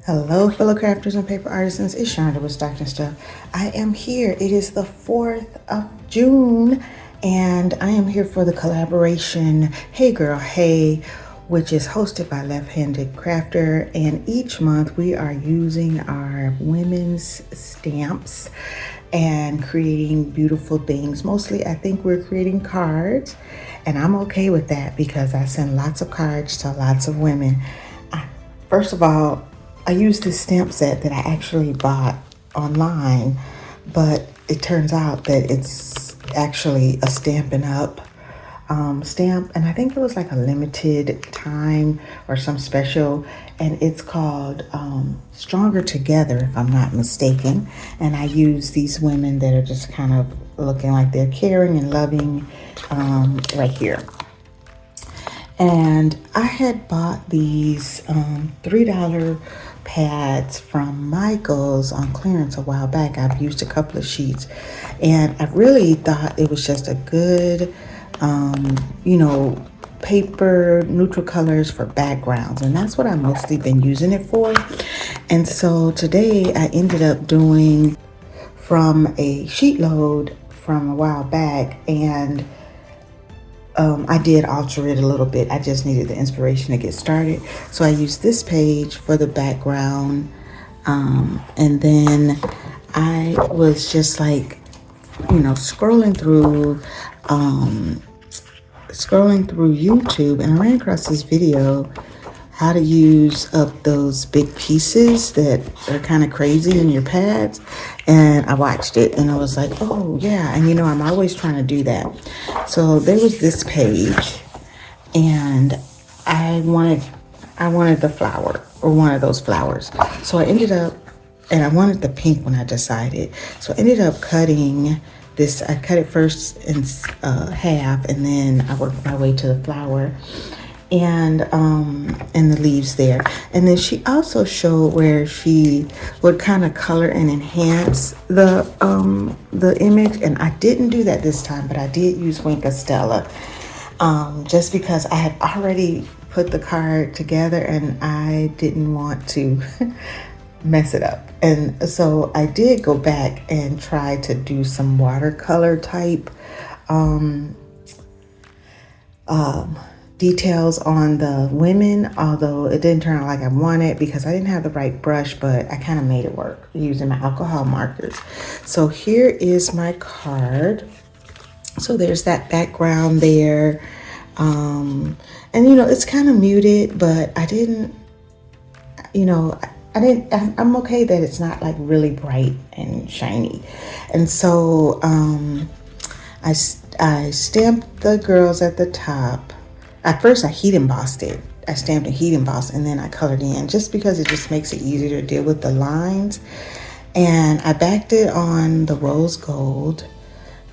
Hello, fellow crafters and paper artisans. It's Shonda with Stocking Stuff. I am here. It is the 4th of June, and I am here for the collaboration Hey Girl Hey, which is hosted by Left-Handed Crafter. And each month we are using our women's stamps and creating beautiful things. Mostly, I think we're creating cards, and I'm okay with that because I send lots of cards to lots of women. First of all, I used this stamp set that I actually bought online, but it turns out that it's actually a Stampin' Up stamp, and I think it was like a limited time or some special, and it's called Stronger Together, if I'm not mistaken. And I use these women that are just kind of looking like they're caring and loving right here. And I had bought these $3 pads from Michael's on clearance a while back. I've used a couple of sheets, and I really thought it was just a good, paper neutral colors for backgrounds, and that's what I've mostly been using it for. And so today I ended up doing from a sheet load from a while back, and I did alter it a little bit. I just needed the inspiration to get started. So I used this page for the background. And then I was just like, scrolling through YouTube, and I ran across this video, how to use up those big pieces that are kind of crazy in your pads. And I watched it and I was like, oh yeah. And I'm always trying to do that. So there was this page, and I wanted the flower, or one of those flowers. So I ended up, and I wanted the pink when I decided. So I ended up cutting this. I cut it first in half, and then I worked my way to the flower and the leaves there. And then she also showed where she would kind of color and enhance the image. And I didn't do that this time, but I did use Wink Stella, just because I had already put the card together and I didn't want to mess it up. And so I did go back and try to do some watercolor type details on the women, although it didn't turn out like I wanted because I didn't have the right brush, but I kind of made it work using my alcohol markers. So here is my card. So there's that background there. And it's kind of muted, but I'm okay that it's not like really bright and shiny. And so I stamped the girls at the top. At first I heat embossed it. I stamped and heat embossed, and then I colored in, just because it just makes it easier to deal with the lines. And I backed it on the rose gold,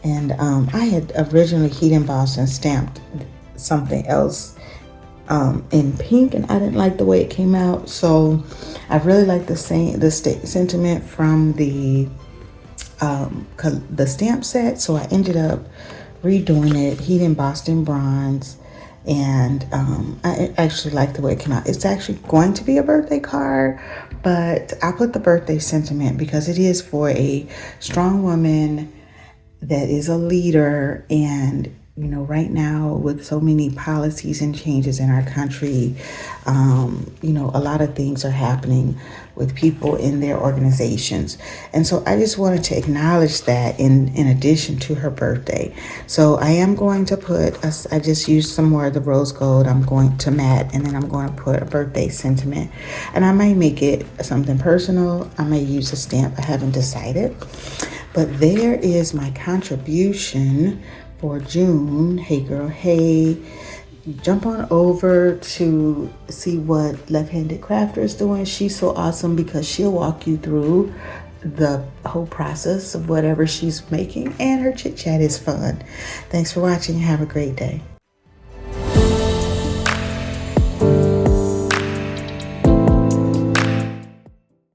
and I had originally heat embossed and stamped something else in pink, and I didn't like the way it came out. So I really like the sentiment from the stamp set. So I ended up redoing it, heat embossed in bronze. And I actually like the way it came out. It's actually going to be a birthday card, but I put the birthday sentiment because it is for a strong woman that is a leader. And right now, with so many policies and changes in our country, a lot of things are happening with people in their organizations. And so I just wanted to acknowledge that in addition to her birthday. So I am going to I just used some more of the rose gold. I'm going to matte, and then I'm going to put a birthday sentiment. And I may make it something personal. I may use a stamp. I haven't decided. But there is my contribution for June. Hey Girl Hey. Jump on over to see what Left-Handed Crafter is doing. She's so awesome because she'll walk you through the whole process of whatever she's making, and her chit chat is fun. Thanks for watching. Have a great day.